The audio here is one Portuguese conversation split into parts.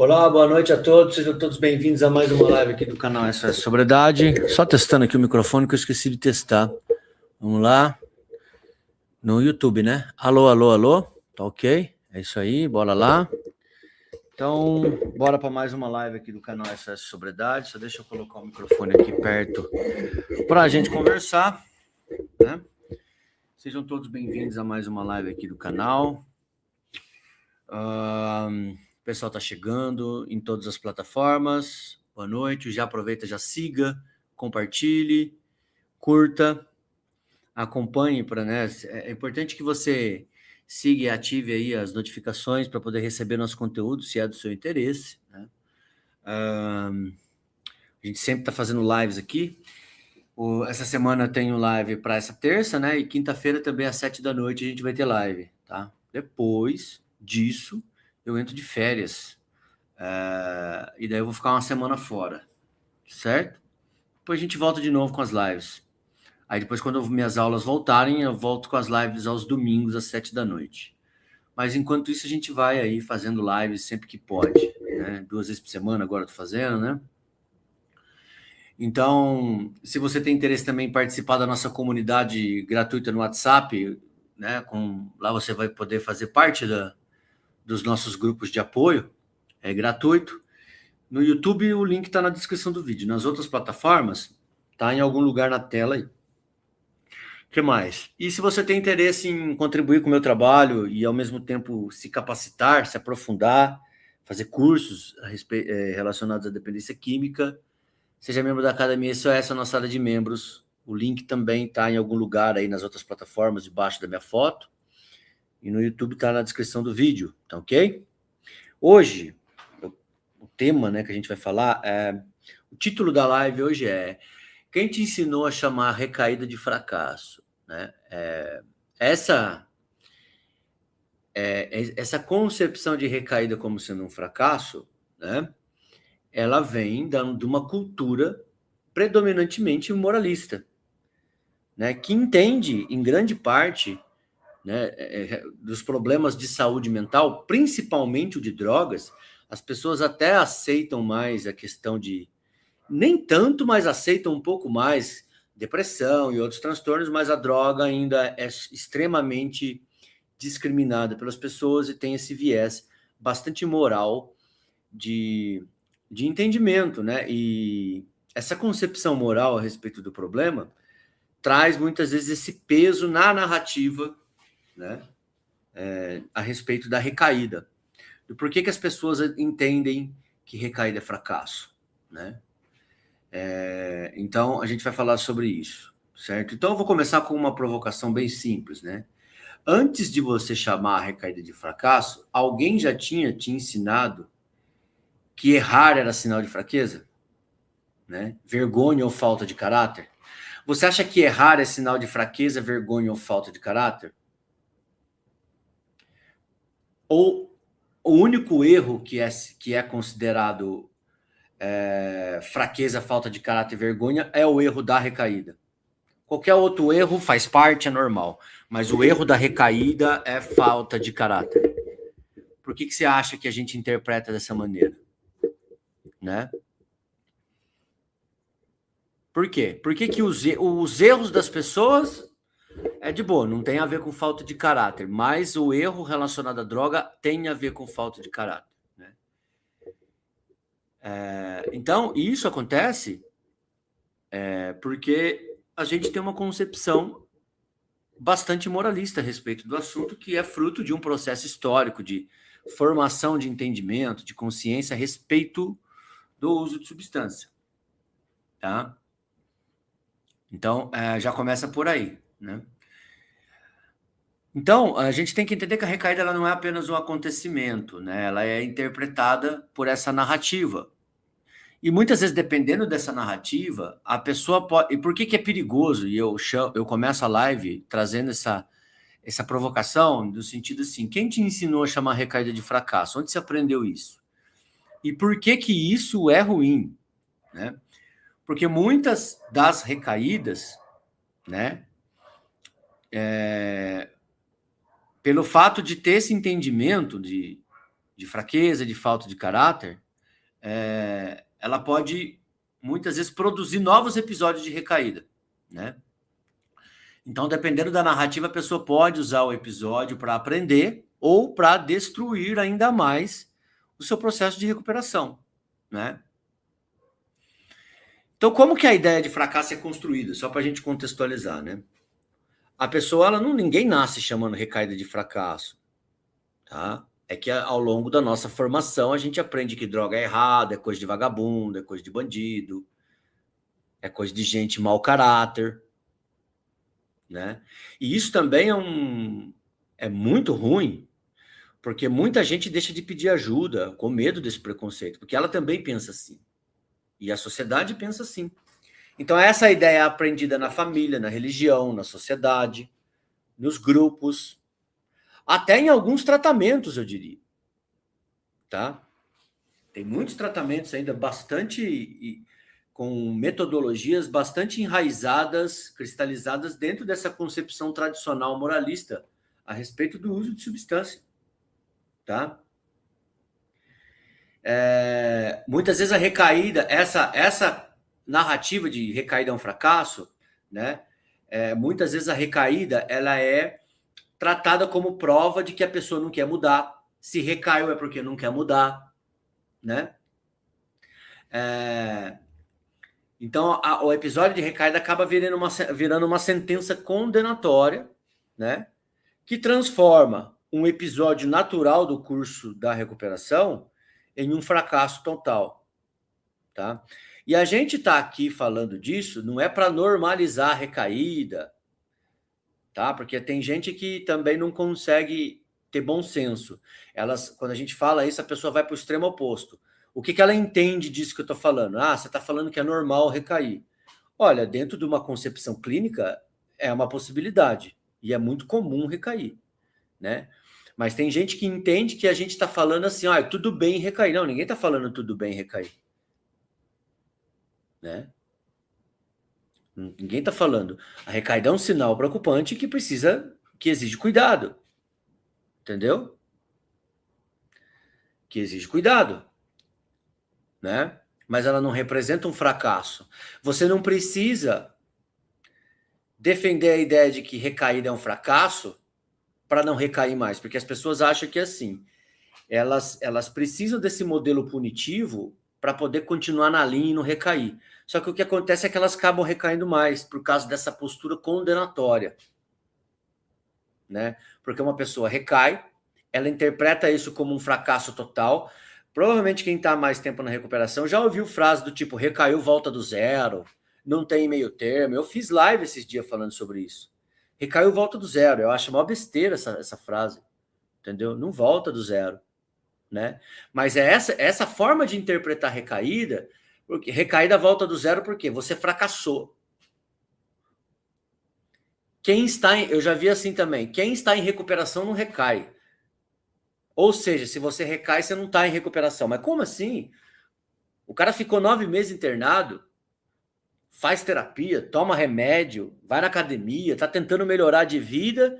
Olá, boa noite a todos, sejam todos bem-vindos a mais uma live aqui do canal SOS Sobriedade. Só testando aqui o microfone que eu esqueci de testar. Vamos lá. No YouTube, né? Alô, alô, alô. Tá ok? É isso aí, bora lá. Então, bora para mais uma live aqui do canal SOS Sobriedade. Só deixa eu colocar o microfone aqui perto para a gente conversar, né? Sejam todos bem-vindos a mais uma live aqui do canal. O pessoal está chegando em todas as plataformas. Boa noite. Já aproveita, já siga, compartilhe, curta, acompanhe para, né? É importante que você siga e ative aí as notificações para poder receber nosso conteúdo, se é do seu interesse, né? A gente sempre está fazendo lives aqui. Essa semana eu tenho live para essa terça, né? E quinta-feira também às 7 da noite a gente vai ter live, tá? Depois disso eu entro de férias. E daí eu vou ficar uma semana fora, certo? Depois a gente volta de novo com as lives. Aí depois, quando minhas aulas voltarem, eu volto com as lives aos domingos, às 7 da noite. Mas enquanto isso, a gente vai aí fazendo lives sempre que pode, né? 2 vezes por semana agora eu tô fazendo, né? Então, se você tem interesse também em participar da nossa comunidade gratuita no WhatsApp, né? Lá você vai poder fazer parte dos nossos grupos de apoio, é gratuito. No YouTube, o link está na descrição do vídeo. Nas outras plataformas, está em algum lugar na tela aí. O que mais? E se você tem interesse em contribuir com o meu trabalho e, ao mesmo tempo, se capacitar, se aprofundar, fazer cursos relacionados à dependência química, seja membro da Academia SOS, a nossa área de membros. O link também está em algum lugar aí nas outras plataformas, debaixo da minha foto. E no YouTube está na descrição do vídeo, tá ok? Hoje, o tema, né, que a gente vai falar, o título da live hoje é: quem te ensinou a chamar recaída de fracasso? Né? Essa concepção de recaída como sendo um fracasso, né, ela vem de uma cultura predominantemente moralista, né, que entende, em grande parte, né, dos problemas de saúde mental, principalmente o de drogas. As pessoas até aceitam mais a questão de... Nem tanto, mas aceitam um pouco mais depressão e outros transtornos, mas a droga ainda é extremamente discriminada pelas pessoas e tem esse viés bastante moral de entendimento, né? E essa concepção moral a respeito do problema traz muitas vezes esse peso na narrativa, né? A respeito da recaída. E por que as pessoas entendem que recaída é fracasso, né? Então, a gente vai falar sobre isso, certo? Então, eu vou começar com uma provocação bem simples, né? Antes de você chamar a recaída de fracasso, alguém já tinha te ensinado que errar era sinal de fraqueza? Né? Vergonha ou falta de caráter? Você acha que errar é sinal de fraqueza, vergonha ou falta de caráter? Ou o único erro que é considerado fraqueza, falta de caráter e vergonha é o erro da recaída? Qualquer outro erro faz parte, é normal. Mas o erro da recaída é falta de caráter. Por que você acha que a gente interpreta dessa maneira? Né? Por quê? Por que os erros das pessoas é de boa, não tem a ver com falta de caráter, mas o erro relacionado à droga tem a ver com falta de caráter. Né? Então, isso acontece porque a gente tem uma concepção bastante moralista a respeito do assunto, que é fruto de um processo histórico de formação de entendimento, de consciência a respeito do uso de substância. Tá? Então, já começa por aí, né? Então, a gente tem que entender que a recaída ela não é apenas um acontecimento, né? Ela é interpretada por essa narrativa. E muitas vezes, dependendo dessa narrativa, a pessoa pode... E por que é perigoso? E eu começo a live trazendo essa provocação, no sentido assim, quem te ensinou a chamar recaída de fracasso? Onde você aprendeu isso? E por que isso é ruim? Né? Porque muitas das recaídas, né, pelo fato de ter esse entendimento de fraqueza, de falta de caráter, ela pode, muitas vezes, produzir novos episódios de recaída, né? Então, dependendo da narrativa, a pessoa pode usar o episódio para aprender ou para destruir ainda mais o seu processo de recuperação, né? Então, como que a ideia de fracasso é construída? Só para a gente contextualizar, né? A pessoa, ninguém nasce chamando recaída de fracasso, tá? É que ao longo da nossa formação a gente aprende que droga é errado, é coisa de vagabundo, é coisa de bandido, é coisa de gente mau caráter, né? E isso também é muito ruim, porque muita gente deixa de pedir ajuda com medo desse preconceito, porque ela também pensa assim. E a sociedade pensa assim. Então essa ideia é aprendida na família, na religião, na sociedade, nos grupos, até em alguns tratamentos, eu diria. Tá? Tem muitos tratamentos ainda bastante com metodologias bastante enraizadas, cristalizadas dentro dessa concepção tradicional moralista a respeito do uso de substância, tá? Muitas vezes a recaída, essa narrativa de recaída é um fracasso, né? Muitas vezes a recaída ela é tratada como prova de que a pessoa não quer mudar. Se recaiu é porque não quer mudar, né? Então, o episódio de recaída acaba virando uma sentença condenatória, né? Que transforma um episódio natural do curso da recuperação em um fracasso total, tá? E a gente está aqui falando disso não é para normalizar a recaída, tá? Porque tem gente que também não consegue ter bom senso. Quando a gente fala isso, a pessoa vai para o extremo oposto. O que ela entende disso que eu estou falando? Ah, você está falando que é normal recair. Olha, dentro de uma concepção clínica, é uma possibilidade. E é muito comum recair, né? Mas tem gente que entende que a gente está falando assim, ah, tudo bem recair. Não, ninguém está falando tudo bem recair. Né? Ninguém está falando. A recaída é um sinal preocupante que exige cuidado. Entendeu? Que exige cuidado. Né? Mas ela não representa um fracasso. Você não precisa defender a ideia de que recaída é um fracasso para não recair mais, porque as pessoas acham que assim, elas precisam desse modelo punitivo para poder continuar na linha e não recair. Só que o que acontece é que elas acabam recaindo mais por causa dessa postura condenatória, né? Porque uma pessoa recai, ela interpreta isso como um fracasso total. Provavelmente quem está mais tempo na recuperação já ouviu frase do tipo, recaiu, volta do zero, não tem meio termo. Eu fiz live esses dias falando sobre isso. Recaiu, volta do zero. Eu acho uma besteira essa frase, entendeu? Não volta do zero, né? Mas é essa forma de interpretar recaída, porque recaída volta do zero porque você fracassou. Eu já vi assim também, quem está em recuperação não recai. Ou seja, se você recai, você não está em recuperação. Mas como assim? O cara ficou 9 meses internado, faz terapia, toma remédio, vai na academia, tá tentando melhorar de vida.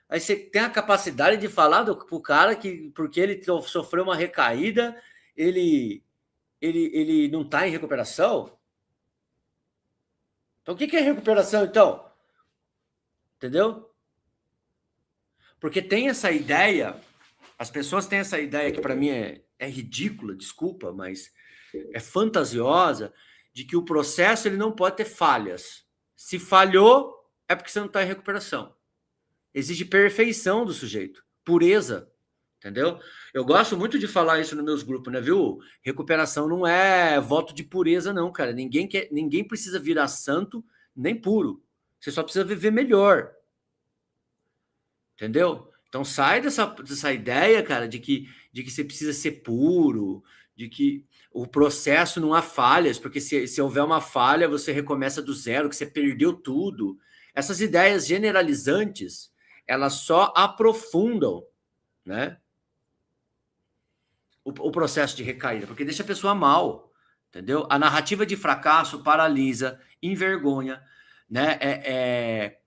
Aí você tem a capacidade de falar pro cara que, porque ele sofreu uma recaída, ele não tá em recuperação? Então o que é recuperação, então? Entendeu? Porque tem essa ideia, as pessoas têm essa ideia que para mim é ridícula, desculpa, mas é fantasiosa, de que o processo ele não pode ter falhas. Se falhou, é porque você não está em recuperação. Exige perfeição do sujeito, pureza, entendeu? Eu gosto muito de falar isso nos meus grupos, né, viu? Recuperação não é voto de pureza, não, cara. Ninguém precisa virar santo nem puro. Você só precisa viver melhor. Entendeu? Então sai dessa ideia, cara, de que você precisa ser puro, de que o processo não há falhas, porque se houver uma falha, você recomeça do zero, que você perdeu tudo. Essas ideias generalizantes, elas só aprofundam, né, o processo de recaída, porque deixa a pessoa mal, entendeu? A narrativa de fracasso paralisa, envergonha, né,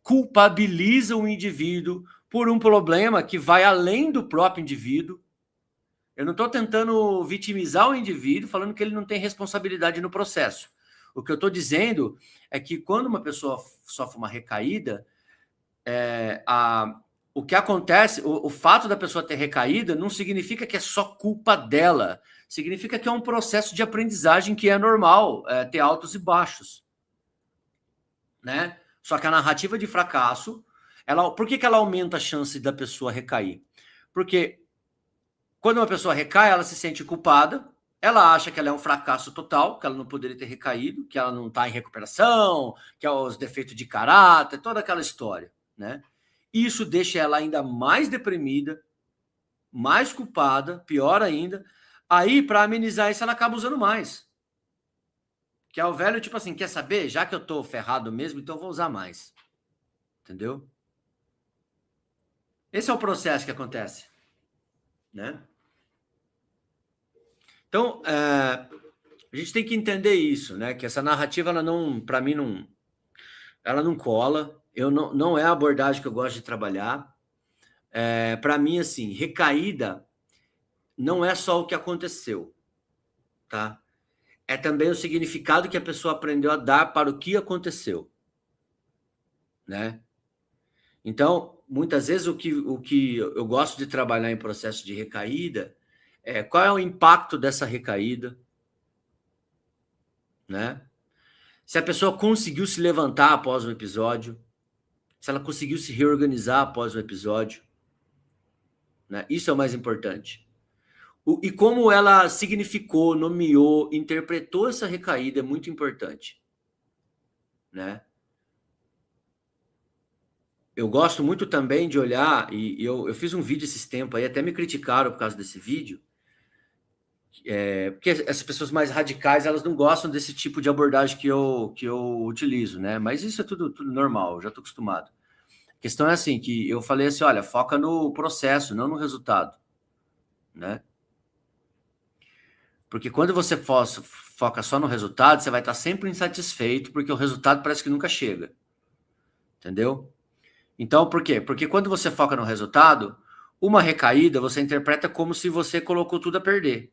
culpabiliza o indivíduo por um problema que vai além do próprio indivíduo. Eu não estou tentando vitimizar o indivíduo falando que ele não tem responsabilidade no processo. O que eu estou dizendo é que quando uma pessoa sofre uma recaída, o que acontece, o fato da pessoa ter recaída não significa que é só culpa dela. Significa que é um processo de aprendizagem que é normal, ter altos e baixos. Né? Só que a narrativa de fracasso, por que ela aumenta a chance da pessoa recair? Porque quando uma pessoa recai, ela se sente culpada, ela acha que ela é um fracasso total, que ela não poderia ter recaído, que ela não está em recuperação, que é os defeitos de caráter, toda aquela história, né? Isso deixa ela ainda mais deprimida, mais culpada, pior ainda. Aí, para amenizar isso, ela acaba usando mais. Que é o velho, tipo assim, quer saber? Já que eu tô ferrado mesmo, então eu vou usar mais. Entendeu? Esse é o processo que acontece, né? Então, a gente tem que entender isso, né? Que essa narrativa, ela não, para mim, ela não cola. Não é a abordagem que eu gosto de trabalhar. Para mim, assim, recaída não é só o que aconteceu, tá? É também o significado que a pessoa aprendeu a dar para o que aconteceu, né? Então, muitas vezes o que eu gosto de trabalhar em processo de recaída é qual é o impacto dessa recaída, né? Se a pessoa conseguiu se levantar após o episódio, se ela conseguiu se reorganizar após o episódio, né? Isso é o mais importante. E como ela significou, nomeou, interpretou essa recaída é muito importante, né? Eu gosto muito também de olhar, e eu fiz um vídeo esses tempos aí, até me criticaram por causa desse vídeo, porque essas pessoas mais radicais, elas não gostam desse tipo de abordagem que eu utilizo, né? Mas isso é tudo normal, eu já estou acostumado. A questão é assim, que eu falei assim, olha, foca no processo, não no resultado, né? Porque quando você foca só no resultado, você vai estar sempre insatisfeito, porque o resultado parece que nunca chega, entendeu? Então, por quê? Porque quando você foca no resultado, uma recaída você interpreta como se você colocou tudo a perder.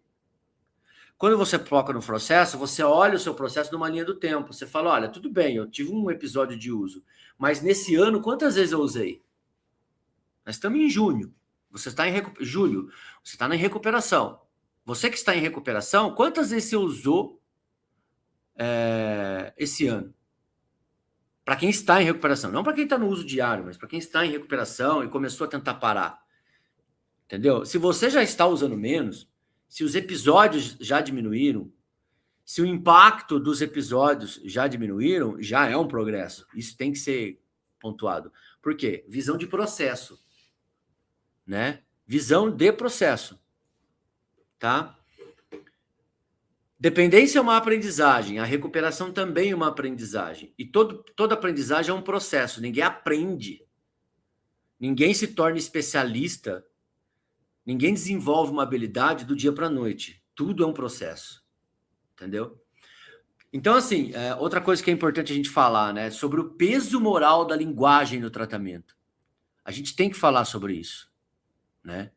Quando você foca no processo, você olha o seu processo numa linha do tempo. Você fala, olha, tudo bem, eu tive um episódio de uso, mas nesse ano, quantas vezes eu usei? Nós estamos em junho. Você está em julho. Você está em recuperação. Você que está em recuperação, quantas vezes você usou esse ano? Para quem está em recuperação. Não para quem está no uso diário, mas para quem está em recuperação e começou a tentar parar. Entendeu? Se você já está usando menos, se os episódios já diminuíram, se o impacto dos episódios já diminuíram, já é um progresso. Isso tem que ser pontuado. Por quê? Visão de processo, né? Visão de processo, tá? Dependência é uma aprendizagem, a recuperação também é uma aprendizagem. E toda aprendizagem é um processo, ninguém aprende. Ninguém se torna especialista, ninguém desenvolve uma habilidade do dia para a noite. Tudo é um processo, entendeu? Então, assim, outra coisa que é importante a gente falar, né, sobre o peso moral da linguagem no tratamento. A gente tem que falar sobre isso, né?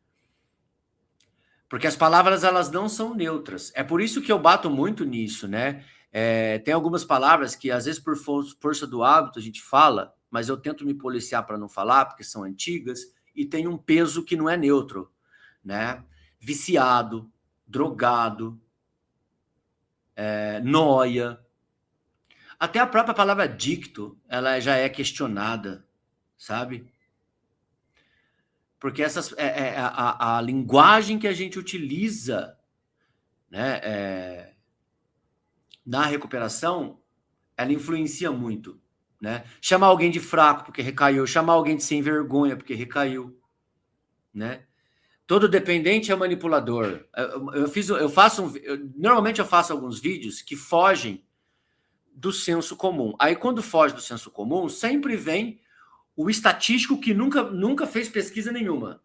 Porque as palavras, elas não são neutras. É por isso que eu bato muito nisso, né? Tem algumas palavras que, às vezes, por força do hábito, a gente fala, mas eu tento me policiar para não falar, porque são antigas, e tem um peso que não é neutro, né? Viciado, drogado, nóia. Até a própria palavra adicto, ela já é questionada, sabe? Porque a linguagem que a gente utiliza, né, na recuperação, ela influencia muito, né? Chamar alguém de fraco porque recaiu, chamar alguém de sem vergonha porque recaiu, né? Todo dependente é manipulador. Normalmente eu faço alguns vídeos que fogem do senso comum. Aí quando foge do senso comum, sempre vem o estatístico que nunca fez pesquisa nenhuma.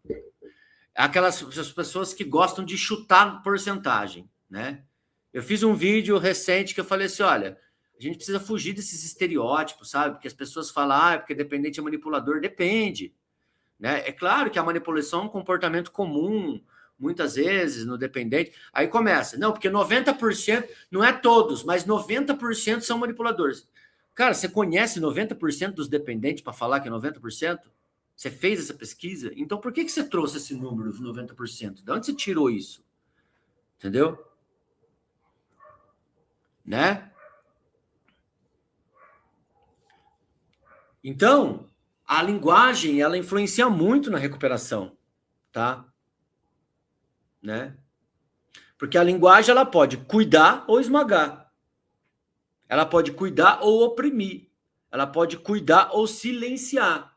Aquelas pessoas que gostam de chutar porcentagem, né? Eu fiz um vídeo recente que eu falei assim, olha, a gente precisa fugir desses estereótipos, sabe? Porque as pessoas falam, porque dependente é manipulador. Depende, né? É claro que a manipulação é um comportamento comum, muitas vezes no dependente. Aí começa, não, porque 90%, não é todos, mas 90% são manipuladores. Cara, você conhece 90% dos dependentes para falar que é 90%? Você fez essa pesquisa? Então por que você trouxe esse número de 90%? De onde você tirou isso? Entendeu? Né? Então, a linguagem, ela influencia muito na recuperação, tá? Né? Porque a linguagem, ela pode cuidar ou esmagar. Ela pode cuidar ou oprimir. Ela pode cuidar ou silenciar.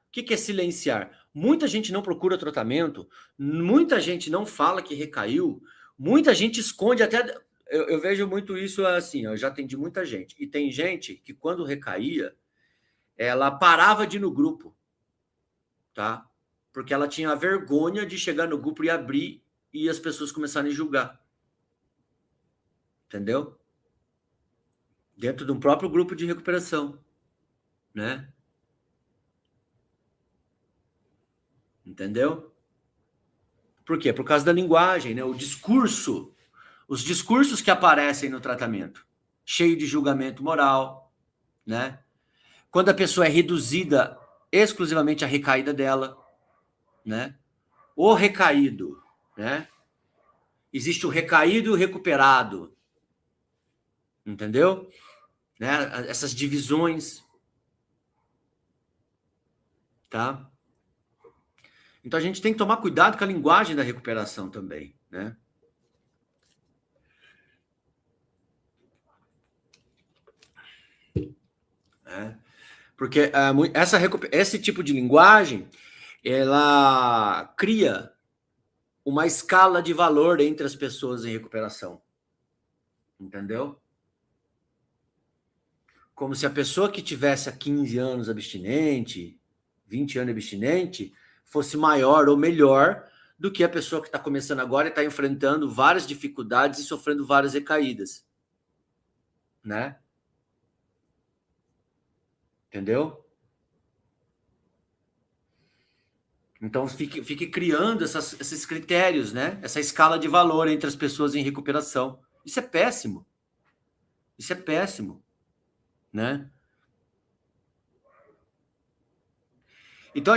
O que é silenciar? Muita gente não procura tratamento, muita gente não fala que recaiu, muita gente esconde até. Eu vejo muito isso assim, eu já atendi muita gente. E tem gente que, quando recaía, ela parava de ir no grupo, tá? Porque ela tinha vergonha de chegar no grupo e abrir e as pessoas começarem a julgar. Entendeu? Dentro de um próprio grupo de recuperação, né? Entendeu? Por quê? Por causa da linguagem, né? O discurso, os discursos que aparecem no tratamento, cheio de julgamento moral, né? Quando a pessoa é reduzida exclusivamente à recaída dela, né? O recaído, né? Existe o recaído e o recuperado, entendeu? Né? Essas divisões, tá? Então a gente tem que tomar cuidado com a linguagem da recuperação também, né? Porque esse tipo de linguagem, ela cria uma escala de valor entre as pessoas em recuperação. Entendeu? Como se a pessoa que tivesse há 15 anos abstinente, 20 anos abstinente, fosse maior ou melhor do que a pessoa que está começando agora e está enfrentando várias dificuldades e sofrendo várias recaídas. Né? Entendeu? Então, fique criando esses critérios, né? Essa escala de valor entre as pessoas em recuperação. Isso é péssimo. Isso é péssimo, né? Então,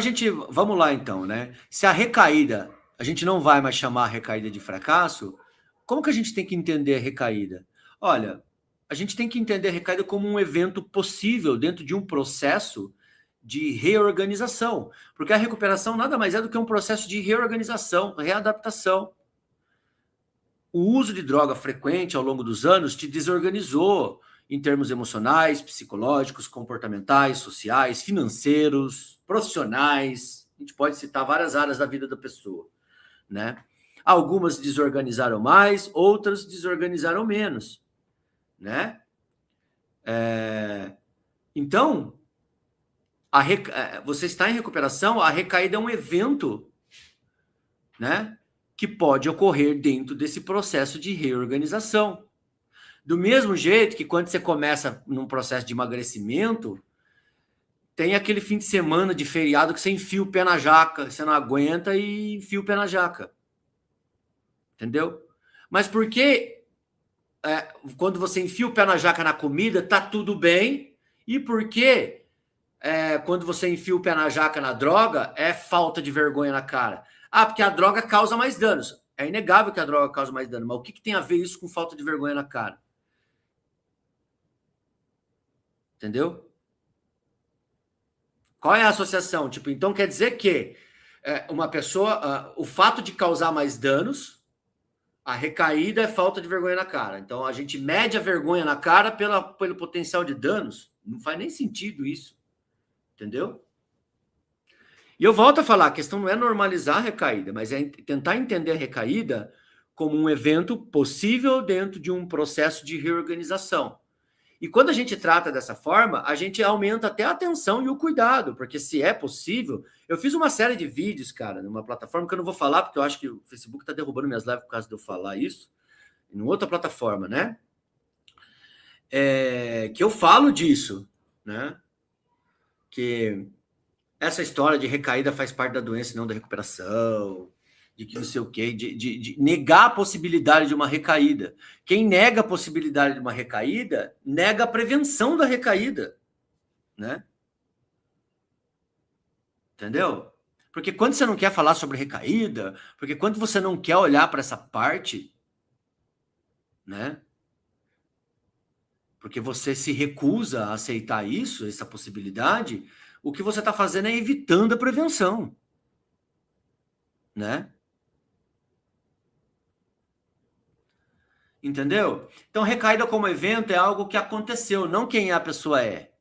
vamos lá então, né? Se a recaída, a gente não vai mais chamar a recaída de fracasso, como que a gente tem que entender a recaída? Olha, a gente tem que entender a recaída como um evento possível dentro de um processo de reorganização, porque a recuperação nada mais é do que um processo de reorganização, readaptação. O uso de droga frequente ao longo dos anos te desorganizou em termos emocionais, psicológicos, comportamentais, sociais, financeiros, profissionais. A gente pode citar várias áreas da vida da pessoa, né? Algumas desorganizaram mais, outras desorganizaram menos, né? Então, você está em recuperação, a recaída é um evento, né, que pode ocorrer dentro desse processo de reorganização. Do mesmo jeito que quando você começa num processo de emagrecimento, tem aquele fim de semana de feriado que você enfia o pé na jaca, você não aguenta e enfia o pé na jaca. Entendeu? Mas por que quando você enfia o pé na jaca na comida, tá tudo bem? E por que quando você enfia o pé na jaca na droga, é falta de vergonha na cara? Ah, porque a droga causa mais danos. É inegável que a droga causa mais dano, mas o que tem a ver isso com falta de vergonha na cara? Entendeu? Qual é a associação? Tipo, então quer dizer que uma pessoa, o fato de causar mais danos, a recaída é falta de vergonha na cara. Então a gente mede a vergonha na cara pelo potencial de danos. Não faz nem sentido isso. Entendeu? E eu volto a falar, a questão não é normalizar a recaída, mas é tentar entender a recaída como um evento possível dentro de um processo de reorganização. E quando a gente trata dessa forma, a gente aumenta até a atenção e o cuidado, porque se é possível, eu fiz uma série de vídeos, cara, numa plataforma que eu não vou falar, porque eu acho que o Facebook está derrubando minhas lives por causa de eu falar isso, em outra plataforma, né? Que eu falo disso, né? Que essa história de recaída faz parte da doença e não da recuperação, de que não sei o quê, de negar a possibilidade de uma recaída. Quem nega a possibilidade de uma recaída, nega a prevenção da recaída, né? Entendeu? Porque quando você não quer falar sobre recaída, porque quando você não quer olhar para essa parte, né? Porque você se recusa a aceitar isso, essa possibilidade, o que você está fazendo é evitando a prevenção, né? Entendeu? Então, recaída como evento é algo que aconteceu, não quem a pessoa é.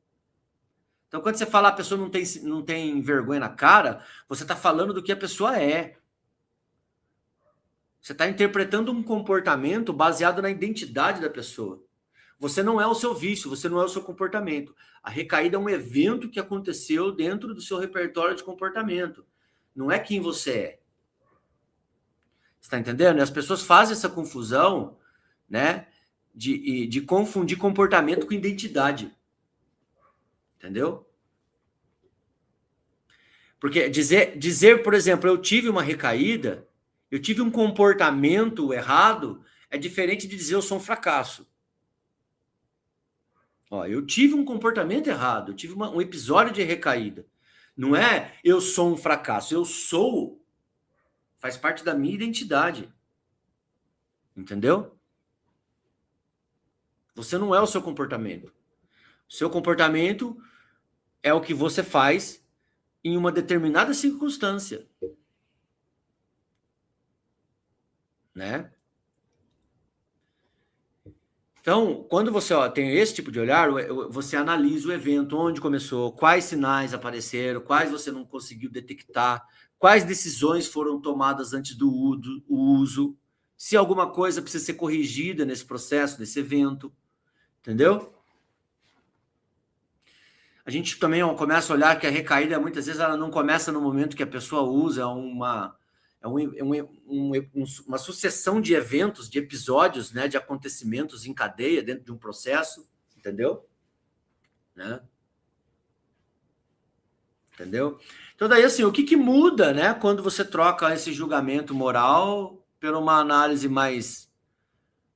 Então, quando você fala a pessoa não tem vergonha na cara, você está falando do que a pessoa é. Você está interpretando um comportamento baseado na identidade da pessoa. Você não é o seu vício, você não é o seu comportamento. A recaída é um evento que aconteceu dentro do seu repertório de comportamento. Não é quem você é. Você está entendendo? E as pessoas fazem essa confusão, né? De confundir comportamento com identidade. Entendeu? Porque dizer, por exemplo, eu tive uma recaída, eu tive um comportamento errado, é diferente de dizer eu sou um fracasso. Ó, eu tive um comportamento errado, eu tive um episódio de recaída. Não é eu sou um fracasso, eu sou, faz parte da minha identidade. Entendeu? Você não é o seu comportamento. O seu comportamento é o que você faz em uma determinada circunstância. Né? Então, quando você tem esse tipo de olhar, você analisa o evento, onde começou, quais sinais apareceram, quais você não conseguiu detectar, quais decisões foram tomadas antes do uso, se alguma coisa precisa ser corrigida nesse processo, nesse evento, entendeu? A gente também começa a olhar que a recaída, muitas vezes, ela não começa no momento que a pessoa usa uma sucessão de eventos, de episódios, né, de acontecimentos em cadeia dentro de um processo, entendeu? Né? Entendeu? Então, daí, assim, o que muda, né, quando você troca esse julgamento moral por uma análise mais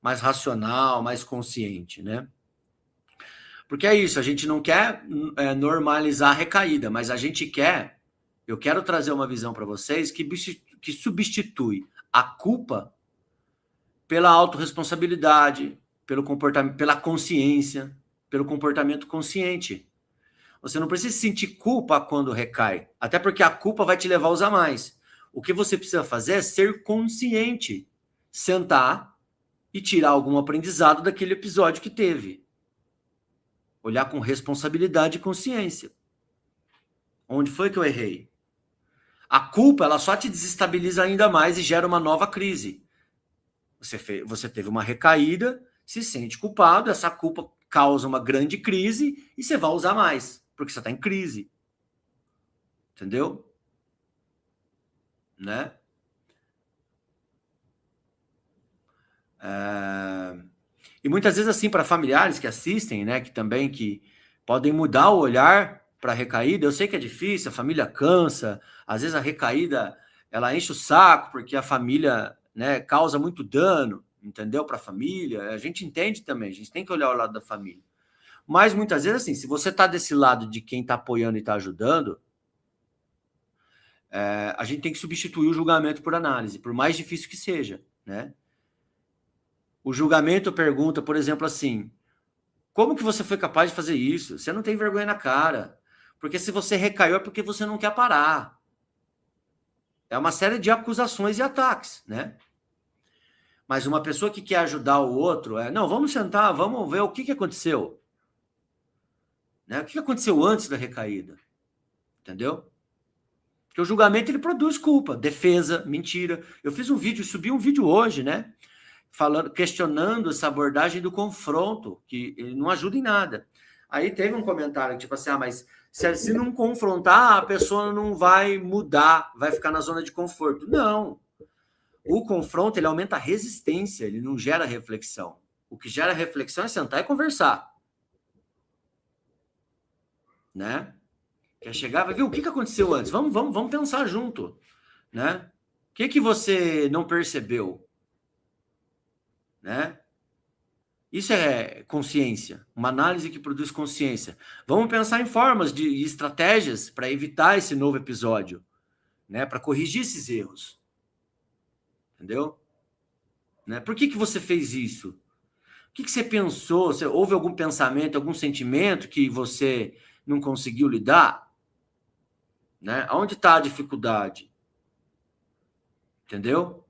racional, mais consciente, né? Porque é isso, a gente não quer normalizar a recaída, mas a gente quer, eu quero trazer uma visão para vocês que substitui a culpa pela autorresponsabilidade, pelo comportamento, pela consciência, pelo comportamento consciente. Você não precisa sentir culpa quando recai, até porque a culpa vai te levar a usar mais. O que você precisa fazer é ser consciente, sentar e tirar algum aprendizado daquele episódio que teve. Olhar com responsabilidade e consciência. Onde foi que eu errei? A culpa, ela só te desestabiliza ainda mais e gera uma nova crise. Você teve uma recaída, se sente culpado, essa culpa causa uma grande crise e você vai usar mais, porque você está em crise. Entendeu? Né? E muitas vezes, assim, para familiares que assistem, né, que podem mudar o olhar para a recaída, eu sei que é difícil, a família cansa, às vezes a recaída, ela enche o saco, porque a família, né, causa muito dano, entendeu? Para a família, a gente entende também, a gente tem que olhar o lado da família. Mas muitas vezes, assim, se você está desse lado de quem está apoiando e está ajudando, a gente tem que substituir o julgamento por análise, por mais difícil que seja, né? O julgamento pergunta, por exemplo, assim: como que você foi capaz de fazer isso? Você não tem vergonha na cara. Porque se você recaiu é porque você não quer parar. É uma série de acusações e ataques, né? Mas uma pessoa que quer ajudar o outro não, vamos sentar, vamos ver o que aconteceu. Né? O que aconteceu antes da recaída? Entendeu? Porque o julgamento, ele produz culpa, defesa, mentira. Eu fiz um vídeo, subi um vídeo hoje, né? Questionando essa abordagem do confronto, que ele não ajuda em nada. Aí teve um comentário, tipo assim, mas se não confrontar, a pessoa não vai mudar, vai ficar na zona de conforto. Não. O confronto, ele aumenta a resistência, ele não gera reflexão. O que gera reflexão é sentar e conversar. Né? Quer chegar, vai ver o que aconteceu antes. Vamos pensar junto, né? que você não percebeu? Né? Isso é consciência, uma análise que produz consciência. Vamos pensar em formas de estratégias para evitar esse novo episódio, né? Para corrigir esses erros. Entendeu? Né? Por que você fez isso? O que você pensou? Houve algum pensamento, algum sentimento que você não conseguiu lidar? Né? Onde está a dificuldade? Entendeu?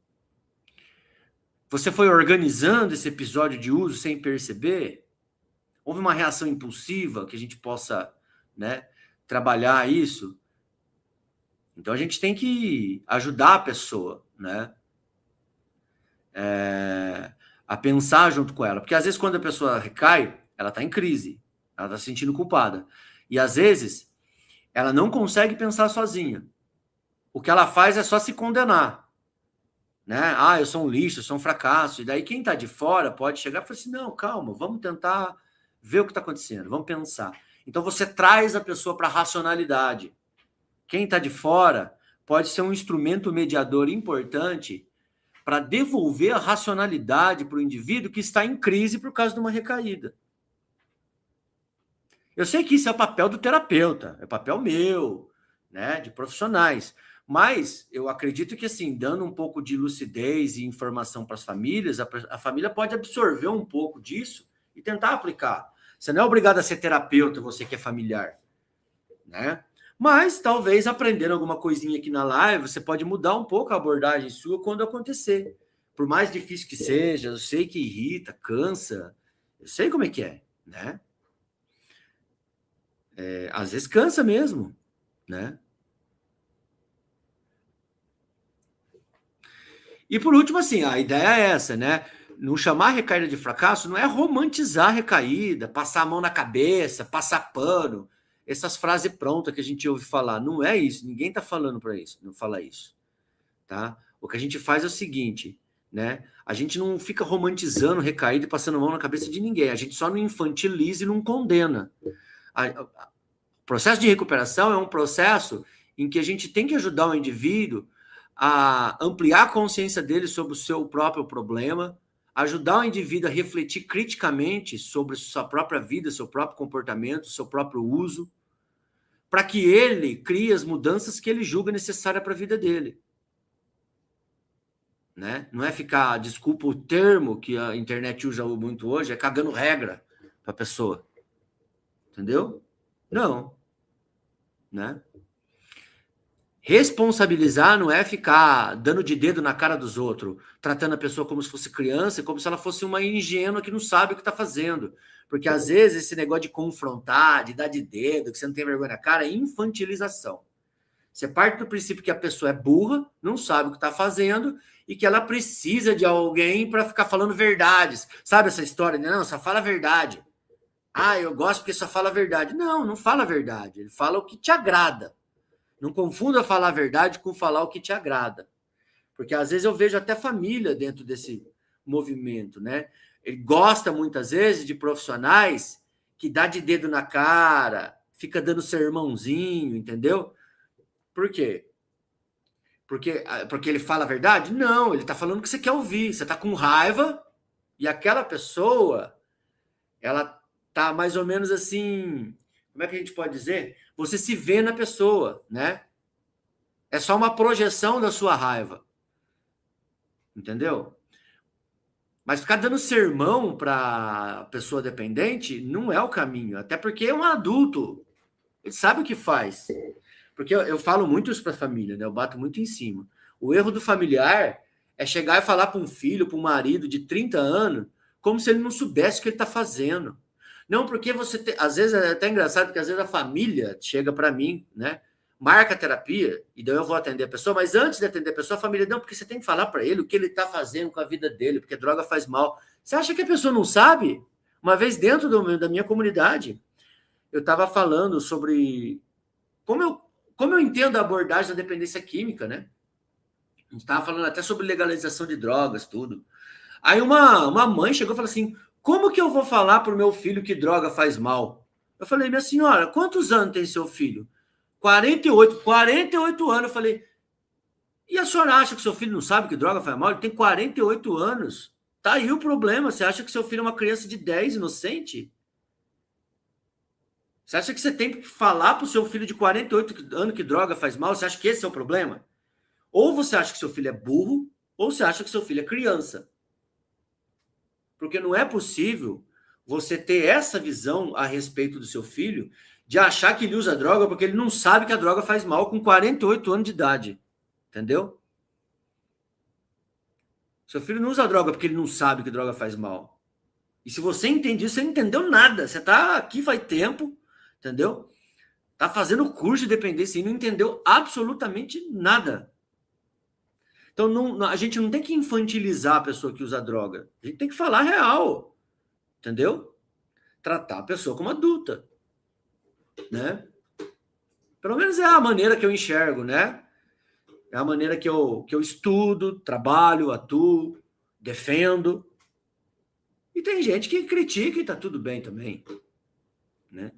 Você foi organizando esse episódio de uso sem perceber? Houve uma reação impulsiva que a gente possa, né, trabalhar isso? Então a gente tem que ajudar a pessoa, né? A pensar junto com ela. Porque às vezes quando a pessoa recai, ela está em crise, ela está se sentindo culpada. E às vezes ela não consegue pensar sozinha. O que ela faz é só se condenar. Né? Ah, eu sou um lixo, eu sou um fracasso. E daí quem está de fora pode chegar e falar assim, não, calma, vamos tentar ver o que está acontecendo, vamos pensar. Então você traz a pessoa para a racionalidade. Quem está de fora pode ser um instrumento mediador importante para devolver a racionalidade para o indivíduo que está em crise por causa de uma recaída. Eu sei que isso é o papel do terapeuta, é papel meu, né, de profissionais. Mas eu acredito que, assim, dando um pouco de lucidez e informação para as famílias, a família pode absorver um pouco disso e tentar aplicar. Você não é obrigado a ser terapeuta, você que é familiar, né? Mas talvez aprendendo alguma coisinha aqui na live, você pode mudar um pouco a abordagem sua quando acontecer. Por mais difícil que seja, eu sei que irrita, cansa, eu sei como é que é, né? Às vezes cansa mesmo, né? E por último, assim, a ideia é essa, né? Não chamar a recaída de fracasso não é romantizar a recaída, passar a mão na cabeça, passar pano, essas frases prontas que a gente ouve falar. Não é isso, ninguém tá falando para isso, não fala isso, tá? O que a gente faz é o seguinte, né? A gente não fica romantizando recaída e passando a mão na cabeça de ninguém, a gente só não infantiliza e não condena. O processo de recuperação é um processo em que a gente tem que ajudar o indivíduo a ampliar a consciência dele sobre o seu próprio problema, ajudar o indivíduo a refletir criticamente sobre sua própria vida, seu próprio comportamento, seu próprio uso, para que ele crie as mudanças que ele julga necessárias para a vida dele. Né? Não é ficar, desculpa o termo que a internet usa muito hoje, é cagando regra para a pessoa. Entendeu? Não. Né? Responsabilizar não é ficar dando de dedo na cara dos outros, tratando a pessoa como se fosse criança, como se ela fosse uma ingênua que não sabe o que está fazendo. Porque às vezes esse negócio de confrontar, de dar de dedo, que você não tem vergonha na cara, é infantilização. Você parte do princípio que a pessoa é burra, não sabe o que está fazendo e que ela precisa de alguém para ficar falando verdades. Sabe essa história? Não, só fala a verdade. Ah, eu gosto porque só fala a verdade. Não, não fala a verdade. Ele fala o que te agrada. Não confunda falar a verdade com falar o que te agrada. Porque às vezes eu vejo até família dentro desse movimento, né? Ele gosta muitas vezes de profissionais que dá de dedo na cara, fica dando sermãozinho, entendeu? Por quê? Porque ele fala a verdade? Não, ele está falando o que você quer ouvir. Você está com raiva e aquela pessoa, ela tá mais ou menos assim, como é que a gente pode dizer? Você se vê na pessoa, né? É só uma projeção da sua raiva. Entendeu? Mas ficar dando sermão para pessoa dependente não é o caminho. Até porque é um adulto. Ele sabe o que faz. Porque eu falo muito isso para a família, né? Eu bato muito em cima. O erro do familiar é chegar e falar para um filho, para um marido de 30 anos, como se ele não soubesse o que ele está fazendo. Não, porque você às vezes é até engraçado, porque às vezes a família chega para mim, né? Marca a terapia, e daí eu vou atender a pessoa, mas antes de atender a pessoa, a família, não, porque você tem que falar para ele o que ele está fazendo com a vida dele, porque droga faz mal. Você acha que a pessoa não sabe? Uma vez dentro da minha comunidade, eu estava falando sobre como eu entendo a abordagem da dependência química, né? A gente estava falando até sobre legalização de drogas, tudo. Aí uma mãe chegou e falou assim, como que eu vou falar para o meu filho que droga faz mal? Eu falei, minha senhora, quantos anos tem seu filho? 48 anos. Eu falei, E a senhora acha que seu filho não sabe que droga faz mal? Ele tem 48 anos. Tá aí o problema. Você acha que seu filho é uma criança de 10, inocente? Você acha que você tem que falar pro seu filho de 48 anos que droga faz mal? Você acha que esse é o problema? Ou você acha que seu filho é burro, ou você acha que seu filho é criança. Porque não é possível você ter essa visão a respeito do seu filho de achar que ele usa droga porque ele não sabe que a droga faz mal com 48 anos de idade. Entendeu? Seu filho não usa droga porque ele não sabe que droga faz mal. E se você entende isso, você não entendeu nada. Você tá aqui faz tempo, entendeu? Tá fazendo curso de dependência e não entendeu absolutamente nada. Então a gente não tem que infantilizar a pessoa que usa droga. A gente tem que falar real, entendeu? Tratar a pessoa como adulta, né? Pelo menos é a maneira que eu enxergo, né? É a maneira que eu estudo, trabalho, atuo, defendo. E tem gente que critica e tá tudo bem também, né?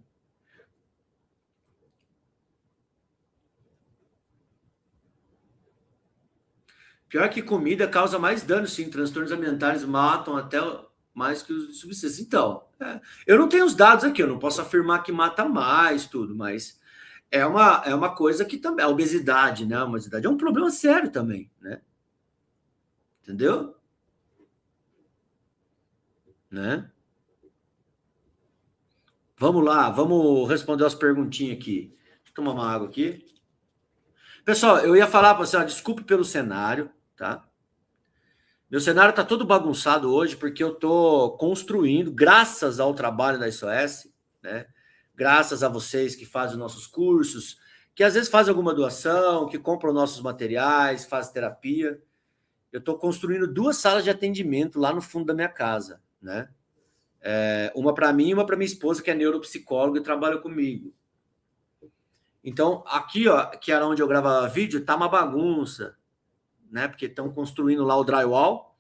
Pior que comida causa mais dano, sim. Transtornos alimentares matam até mais que os substâncias. Então, eu não tenho os dados aqui, eu não posso afirmar que mata mais tudo, mas é uma coisa que também. A obesidade, né? A obesidade é um problema sério também, né? Entendeu? Né? Vamos lá, vamos responder as perguntinhas aqui. Deixa eu tomar uma água aqui. Pessoal, eu ia falar para você, ó, desculpe pelo cenário, tá? Meu cenário tá todo bagunçado hoje porque eu tô construindo, graças ao trabalho da SOS, né? Graças a vocês que fazem os nossos cursos, que às vezes fazem alguma doação, que compram nossos materiais, fazem terapia. Eu tô construindo 2 salas de atendimento lá no fundo da minha casa, né? Uma para mim e uma para minha esposa, que é neuropsicóloga e trabalha comigo. Então, aqui, ó, que era onde eu gravava vídeo, tá uma bagunça, né? Porque estão construindo lá o drywall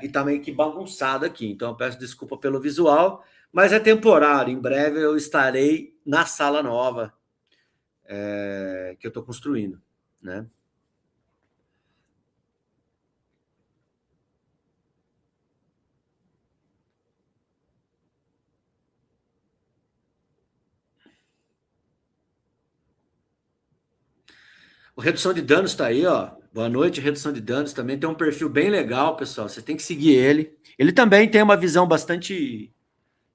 e tá meio que bagunçado aqui. Então, eu peço desculpa pelo visual, mas é temporário. Em breve eu estarei na sala nova que eu estou construindo, né? O Redução de Danos está aí, ó. Boa noite, Redução de Danos também tem um perfil bem legal, pessoal. Você tem que seguir ele. Ele também tem uma visão bastante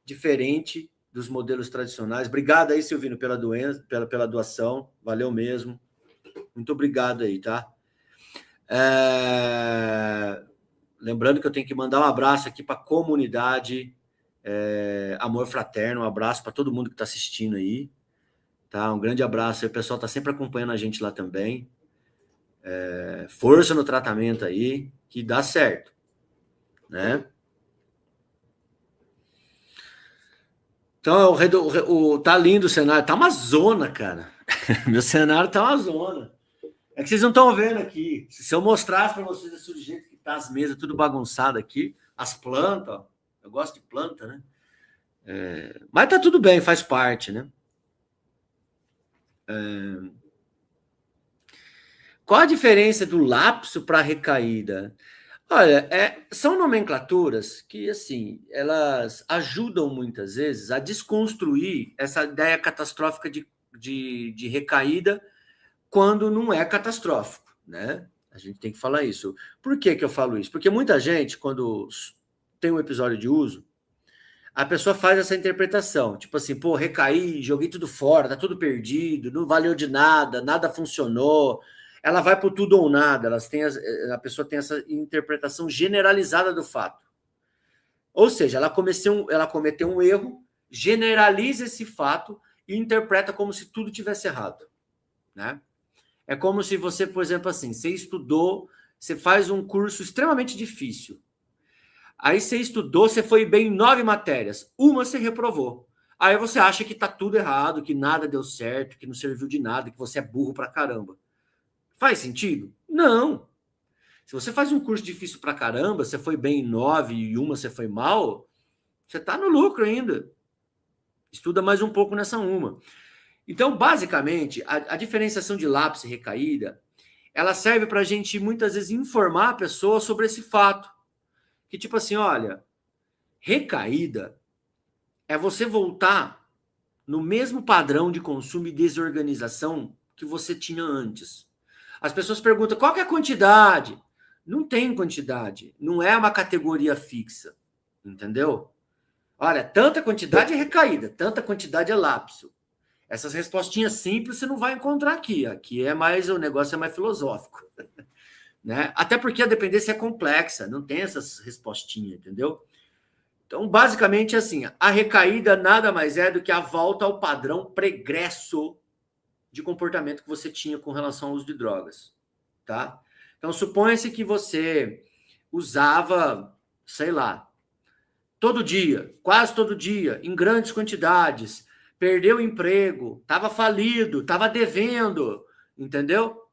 diferente dos modelos tradicionais. Obrigado aí, Silvino, pela doação. Valeu mesmo. Muito obrigado aí, tá? Lembrando que eu tenho que mandar um abraço aqui para a comunidade Amor Fraterno. Um abraço para todo mundo que está assistindo aí. Tá? Um grande abraço. O pessoal está sempre acompanhando a gente lá também. Força no tratamento aí, que dá certo, né? Então, tá lindo o cenário. Tá uma zona, cara. Meu cenário tá uma zona. É que vocês não estão vendo aqui. Se eu mostrasse para vocês assim, do jeito que tá as mesas, tudo bagunçado aqui, as plantas, ó. Eu gosto de planta, né? Mas tá tudo bem, faz parte, né? Qual a diferença do lapso para recaída? Olha, são nomenclaturas que, assim, elas ajudam muitas vezes a desconstruir essa ideia catastrófica de recaída quando não é catastrófico, né? A gente tem que falar isso. Por que que eu falo isso? Porque muita gente, quando tem um episódio de uso, a pessoa faz essa interpretação, tipo assim, pô, recaí, joguei tudo fora, tá tudo perdido, não valeu de nada, nada funcionou. Ela vai por tudo ou nada, a pessoa tem essa interpretação generalizada do fato. Ou seja, ela cometeu um erro, generaliza esse fato e interpreta como se tudo tivesse errado, né? É como se você, por exemplo, assim, você estudou, você faz um curso extremamente difícil. Aí você estudou, você foi bem em 9 matérias. Uma você reprovou. Aí você acha que tá tudo errado, que nada deu certo, que não serviu de nada, que você é burro pra caramba. Faz sentido? Não. Se você faz um curso difícil pra caramba, você foi bem em 9 e uma você foi mal, você tá no lucro ainda. Estuda mais um pouco nessa uma. Então, basicamente, a diferenciação de lápis e recaída ela serve para a gente, muitas vezes, informar a pessoa sobre esse fato. Que tipo assim, olha, recaída é você voltar no mesmo padrão de consumo e desorganização que você tinha antes. As pessoas perguntam, qual que é a quantidade? Não tem quantidade, não é uma categoria fixa, entendeu? Olha, tanta quantidade é recaída, tanta quantidade é lapso. Essas respostinhas simples você não vai encontrar aqui. Aqui é mais, o negócio é mais filosófico, né? Até porque a dependência é complexa, não tem essas respostinhas, entendeu? Então, basicamente, assim, a recaída nada mais é do que a volta ao padrão pregresso de comportamento que você tinha com relação ao uso de drogas, tá? Então, suponha-se que você usava, sei lá, todo dia, quase todo dia, em grandes quantidades, perdeu o emprego, estava falido, estava devendo, entendeu?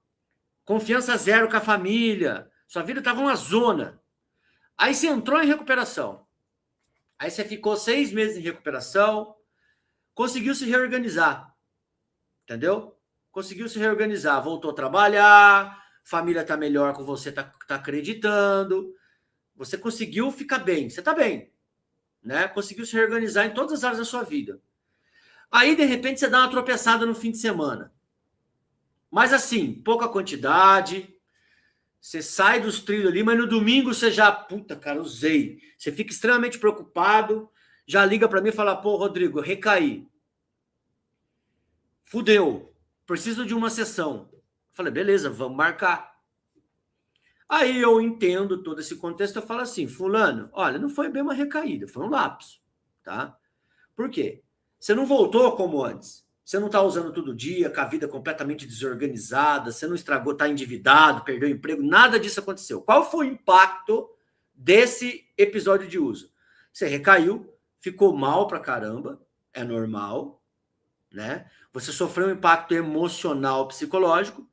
Confiança zero com a família, sua vida estava uma zona. Aí você entrou em recuperação. Aí você ficou 6 meses em recuperação, conseguiu se reorganizar, entendeu? Conseguiu se reorganizar, voltou a trabalhar, família tá melhor com você, tá acreditando, você conseguiu ficar bem, você tá bem, né? Conseguiu se reorganizar em todas as áreas da sua vida. Aí, de repente, você dá uma tropeçada no fim de semana. Mas assim, pouca quantidade, você sai dos trilhos ali, mas no domingo você já, puta, cara, usei. Você fica extremamente preocupado, já liga para mim e fala, pô, Rodrigo, eu recaí. Fudeu, preciso de uma sessão. Eu falei, beleza, vamos marcar. Aí eu entendo todo esse contexto, eu falo assim, fulano, olha, não foi bem uma recaída, foi um lapso, tá? Por quê? Você não voltou como antes. Você não está usando todo dia, com a vida completamente desorganizada, você não estragou, está endividado, perdeu o emprego, nada disso aconteceu. Qual foi o impacto desse episódio de uso? Você recaiu, ficou mal pra caramba, é normal, né? Você sofreu um impacto emocional, psicológico,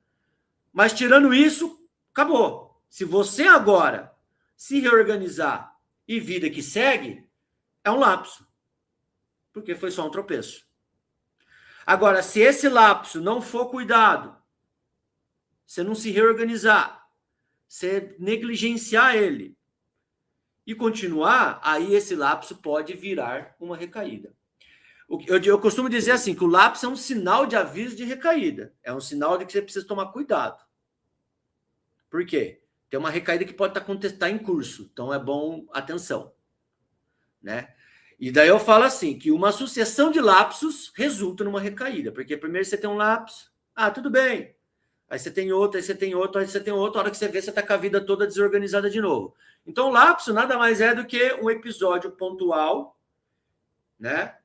mas tirando isso, acabou. Se você agora se reorganizar e vida que segue, é um lapso, porque foi só um tropeço. Agora, se esse lapso não for cuidado, você não se reorganizar, você negligenciar ele e continuar, aí esse lapso pode virar uma recaída. Eu costumo dizer assim, que o lapso é um sinal de aviso de recaída. É um sinal de que você precisa tomar cuidado. Por quê? Tem uma recaída que pode estar em curso, então é bom atenção, né? E daí eu falo assim, que uma sucessão de lapsos resulta numa recaída, porque primeiro você tem um lapso, tudo bem, aí você tem outro, aí você tem outro, aí você tem outro, a hora que você vê, você está com a vida toda desorganizada de novo. Então o lapso nada mais é do que um episódio pontual, né,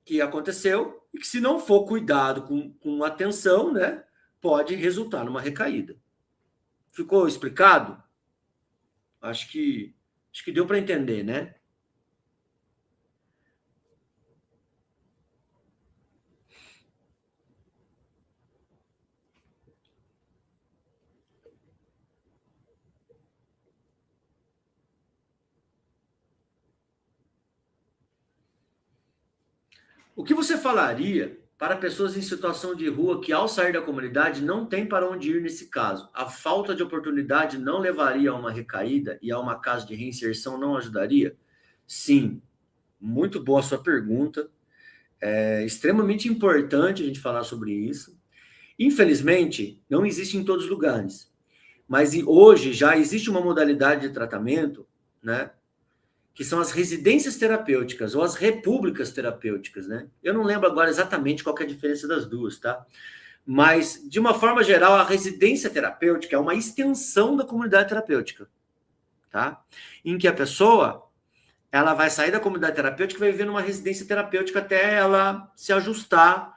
que aconteceu, e que se não for cuidado com atenção, né, pode resultar numa recaída. Ficou explicado? Acho que deu para entender, né? O que você falaria para pessoas em situação de rua que, ao sair da comunidade, não tem para onde ir nesse caso? A falta de oportunidade não levaria a uma recaída e a uma casa de reinserção não ajudaria? Sim, muito boa a sua pergunta. É extremamente importante a gente falar sobre isso. Infelizmente, não existe em todos os lugares. Mas hoje já existe uma modalidade de tratamento, né? Que são as residências terapêuticas ou as repúblicas terapêuticas, né? Eu não lembro agora exatamente qual é a diferença das duas, tá? Mas, de uma forma geral, a residência terapêutica é uma extensão da comunidade terapêutica, tá? Em que a pessoa, ela vai sair da comunidade terapêutica e vai viver numa residência terapêutica até ela se ajustar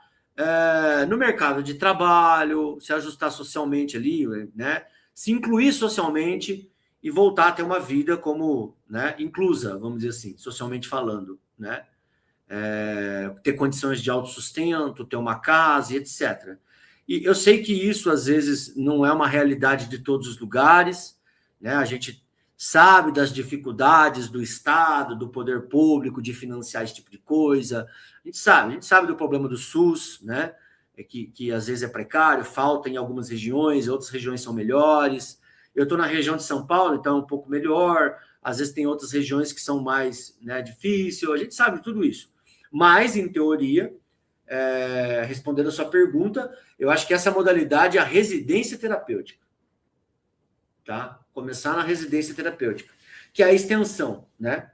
no mercado de trabalho, se ajustar socialmente ali, né? Se incluir socialmente e voltar a ter uma vida como, né, inclusa, vamos dizer assim, socialmente falando, né? Ter condições de autossustento, ter uma casa e etc. E eu sei que isso, às vezes, não é uma realidade de todos os lugares, né? A gente sabe das dificuldades do Estado, do poder público de financiar esse tipo de coisa. A gente sabe do problema do SUS, né? que às vezes é precário, falta em algumas regiões, outras regiões são melhores. Eu estou na região de São Paulo, então é um pouco melhor. Às vezes tem outras regiões que são mais, né, difícil. A gente sabe tudo isso. Mas, em teoria, respondendo a sua pergunta, eu acho que essa modalidade é a residência terapêutica. Tá? Começar na residência terapêutica, que é a extensão, né?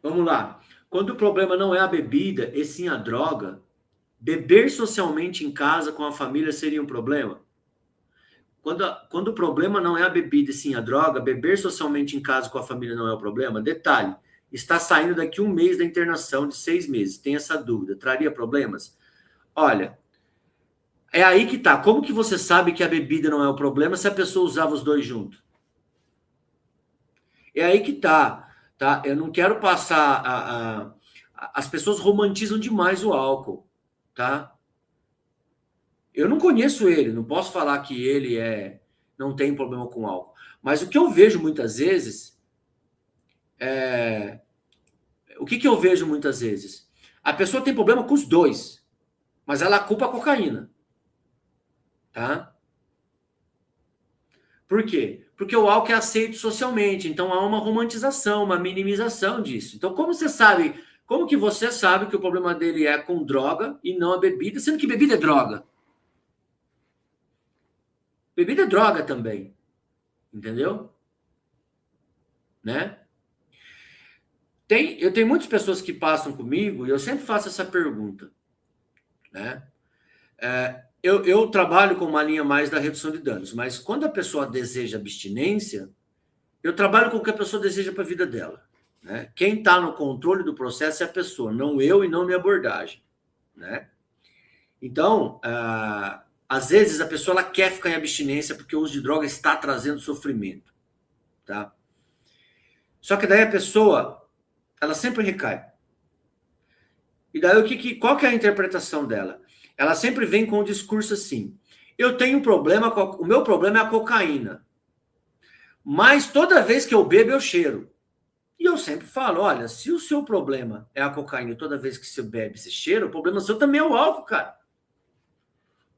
Vamos lá. Quando o problema não é a bebida, e sim a droga, beber socialmente em casa com a família seria um problema? Quando o problema não é a bebida e sim a droga, beber socialmente em casa com a família não é o problema? Detalhe, está saindo daqui um mês da internação de 6 meses. Tem essa dúvida. Traria problemas? Olha, é aí que tá. Como que você sabe que a bebida não é o problema se a pessoa usava os dois juntos? É aí que tá, tá? Eu não quero passar as pessoas romantizam demais o álcool, tá? Eu não conheço ele, não posso falar que ele não tem problema com álcool. Mas o que eu vejo muitas vezes o que eu vejo muitas vezes? A pessoa tem problema com os dois, mas ela culpa a cocaína, tá? Por quê? Porque o álcool é aceito socialmente, então há uma romantização, uma minimização disso. Então, como que você sabe que o problema dele é com droga e não a bebida, sendo que bebida é droga? Bebida é droga também, entendeu? Né? Eu tenho muitas pessoas que passam comigo e eu sempre faço essa pergunta, né? Eu trabalho com uma linha mais da redução de danos, mas quando a pessoa deseja abstinência, eu trabalho com o que a pessoa deseja para a vida dela. Né? Quem está no controle do processo é a pessoa, não eu e não minha abordagem. Né? Então, às vezes a pessoa ela quer ficar em abstinência porque o uso de droga está trazendo sofrimento. Tá? Só que daí a pessoa, ela sempre recai. E daí qual que é a interpretação dela? Ela sempre vem com o discurso assim: eu tenho um problema, o meu problema é a cocaína. Mas toda vez que eu bebo, eu cheiro. E eu sempre falo, olha, se o seu problema é a cocaína e toda vez que você bebe, você cheira, o problema seu também é o álcool, cara.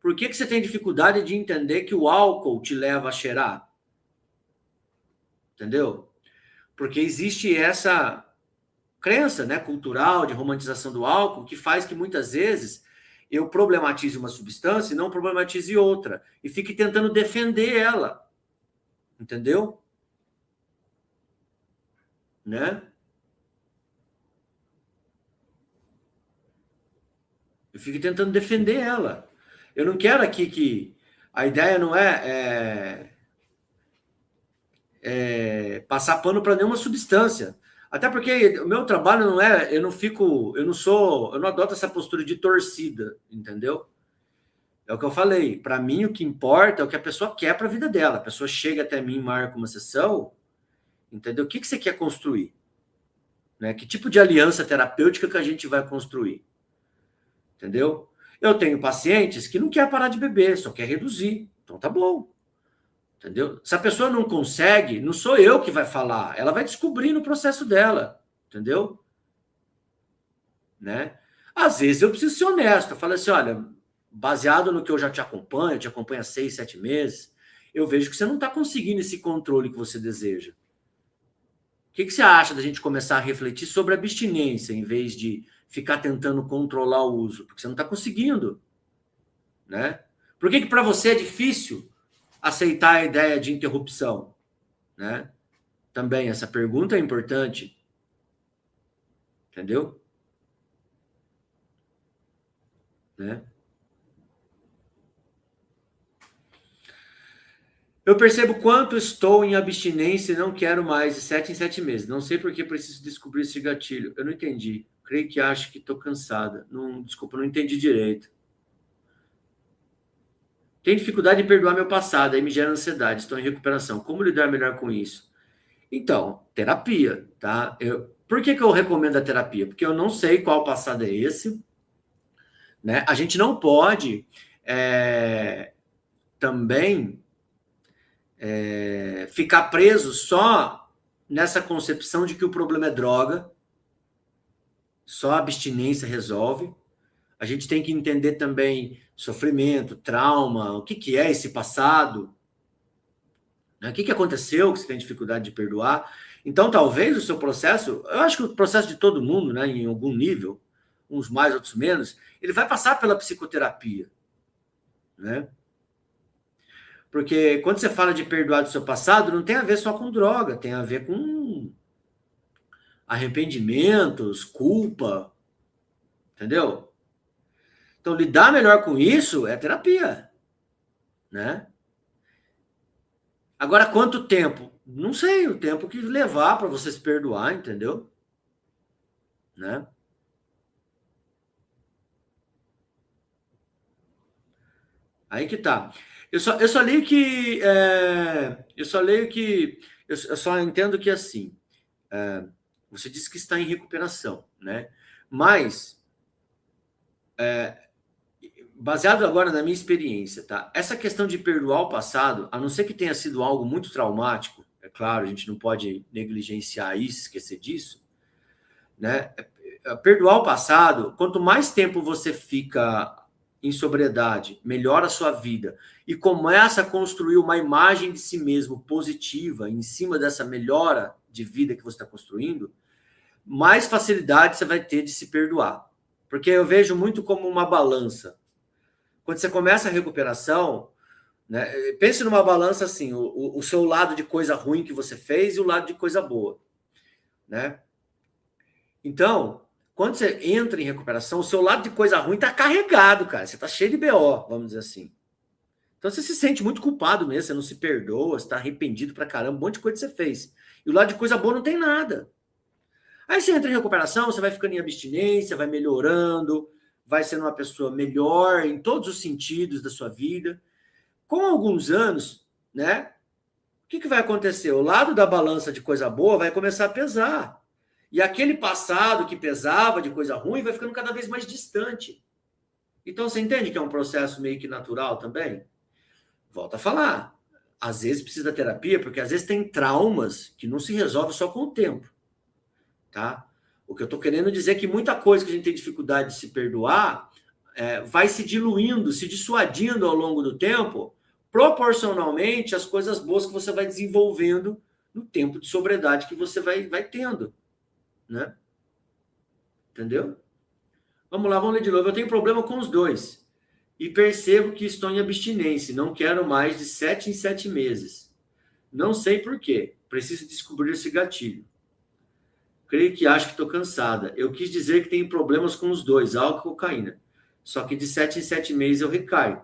Por que você tem dificuldade de entender que o álcool te leva a cheirar? Entendeu? Porque existe essa crença, né, cultural de romantização do álcool que faz que muitas vezes eu problematize uma substância e não problematize outra. E fique tentando defender ela. Entendeu? Né? Eu fico tentando defender ela. Eu não quero aqui que a ideia não passar pano para nenhuma substância. Até porque o meu trabalho não é, eu não adoto essa postura de torcida, entendeu? É o que eu falei. Para mim, o que importa é o que a pessoa quer para a vida dela. A pessoa chega até mim, marca uma sessão, entendeu? O que você quer construir? Né? Que tipo de aliança terapêutica que a gente vai construir? Entendeu? Eu tenho pacientes que não quer parar de beber, só quer reduzir. Então tá bom. Entendeu? Se a pessoa não consegue, não sou eu que vai falar, ela vai descobrir no processo dela, entendeu? Né? Às vezes eu preciso ser honesto, eu falo assim, olha, baseado no que eu já te acompanho há 6, 7 meses, eu vejo que você não está conseguindo esse controle que você deseja. O que você acha da gente começar a refletir sobre abstinência, em vez de ficar tentando controlar o uso? Porque você não está conseguindo, né? Por que para você é difícil aceitar a ideia de interrupção, né? Também essa pergunta é importante, entendeu? Né? Eu percebo quanto estou em abstinência e não quero mais de 7 em 7 meses. Não sei por que preciso descobrir esse gatilho. Eu não entendi. Creio que acho que estou cansada. Não, desculpa, não entendi direito. Tenho dificuldade em perdoar meu passado, aí me gera ansiedade. Estou em recuperação. Como lidar melhor com isso? Então, terapia, tá? Por que eu recomendo a terapia? Porque eu não sei qual passado é esse, né? A gente não pode também ficar preso só nessa concepção de que o problema é droga, só a abstinência resolve. A gente tem que entender também sofrimento, trauma, o que é esse passado, né? O que aconteceu que você tem dificuldade de perdoar. Então, talvez o seu processo, eu acho que o processo de todo mundo, né, em algum nível, uns mais, outros menos, ele vai passar pela psicoterapia, né? Porque quando você fala de perdoar do seu passado, não tem a ver só com droga, tem a ver com arrependimentos, culpa, entendeu? Então, lidar melhor com isso é terapia, né? Agora, quanto tempo? Não sei, o tempo que levar para você se perdoar, entendeu? Né? Aí que tá. Eu só leio que. Eu só leio que. Eu só entendo que assim. Você disse que está em recuperação, né? Mas, baseado agora na minha experiência, tá? Essa questão de perdoar o passado, a não ser que tenha sido algo muito traumático, é claro, a gente não pode negligenciar isso, esquecer disso, né? Perdoar o passado, quanto mais tempo você fica em sobriedade, melhora a sua vida e começa a construir uma imagem de si mesmo positiva em cima dessa melhora de vida que você está construindo, mais facilidade você vai ter de se perdoar. Porque eu vejo muito como uma balança. Quando você começa a recuperação, né, pense numa balança assim, o seu lado de coisa ruim que você fez e o lado de coisa boa, né? Então, quando você entra em recuperação, o seu lado de coisa ruim tá carregado, cara. Você tá cheio de BO, vamos dizer assim. Então você se sente muito culpado mesmo, você não se perdoa, você tá arrependido pra caramba, um monte de coisa que você fez. E o lado de coisa boa não tem nada. Aí você entra em recuperação, você vai ficando em abstinência, vai melhorando, vai sendo uma pessoa melhor em todos os sentidos da sua vida. Com alguns anos, né? O que vai acontecer? O lado da balança de coisa boa vai começar a pesar. E aquele passado que pesava de coisa ruim vai ficando cada vez mais distante. Então você entende que é um processo meio que natural também? Volta a falar. Às vezes precisa da terapia, porque às vezes tem traumas que não se resolvem só com o tempo. Tá? O que eu estou querendo dizer é que muita coisa que a gente tem dificuldade de se perdoar vai se diluindo, se dissuadindo ao longo do tempo, proporcionalmente às coisas boas que você vai desenvolvendo no tempo de sobriedade que você vai tendo. Né? Entendeu? Vamos lá, vamos ler de novo. Eu tenho problema com os dois. E percebo que estou em abstinência. Não quero mais de 7 em 7 meses. Não sei por quê. Preciso descobrir esse gatilho. Creio que acho que estou cansada. Eu quis dizer que tenho problemas com os dois, álcool e cocaína. Só que de 7 em 7 meses eu recaio.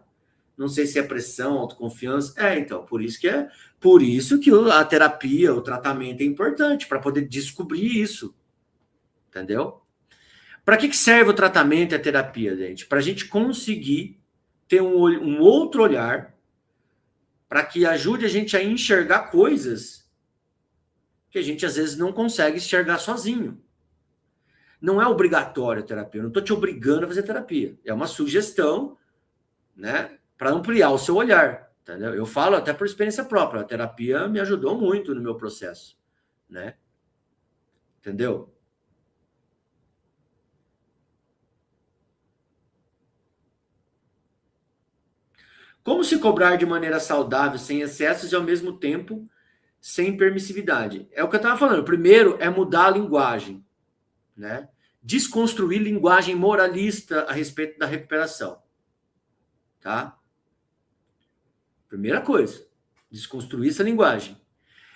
Não sei se é pressão, autoconfiança. Então, por isso que a terapia, o tratamento é importante, para poder descobrir isso. Entendeu? Para que serve o tratamento e a terapia, gente? Para a gente conseguir ter um outro olhar, para que ajude a gente a enxergar coisas que a gente às vezes não consegue enxergar sozinho. Não é obrigatório a terapia, eu não estou te obrigando a fazer terapia. É uma sugestão, né, para ampliar o seu olhar. Entendeu? Eu falo até por experiência própria, a terapia me ajudou muito no meu processo. Né? Entendeu? Como se cobrar de maneira saudável, sem excessos e ao mesmo tempo sem permissividade? É o que eu estava falando. Primeiro é mudar a linguagem, né? Desconstruir linguagem moralista a respeito da recuperação, tá? Primeira coisa, desconstruir essa linguagem.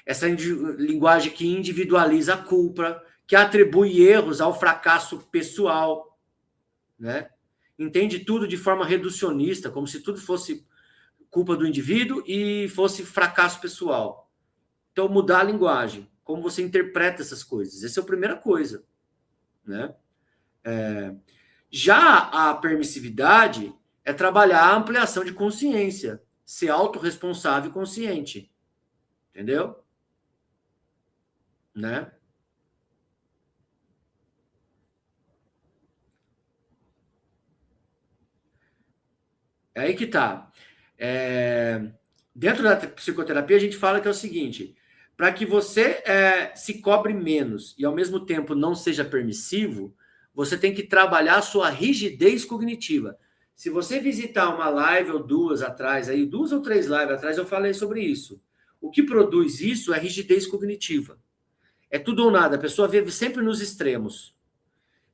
Essa linguagem que individualiza a culpa, que atribui erros ao fracasso pessoal, né? Entende tudo de forma reducionista, como se tudo fosse culpa do indivíduo e fosse fracasso pessoal. Então, mudar a linguagem, como você interpreta essas coisas. Essa é a primeira coisa, né? Já a permissividade é trabalhar a ampliação de consciência, ser autorresponsável e consciente. Entendeu? Né? É aí que tá. Dentro da psicoterapia, a gente fala que é o seguinte: para que você se cobre menos e ao mesmo tempo não seja permissivo, você tem que trabalhar a sua rigidez cognitiva. Se você visitar uma live ou duas atrás, aí 2 ou 3 lives atrás, eu falei sobre isso. O que produz isso é rigidez cognitiva. É tudo ou nada. A pessoa vive sempre nos extremos.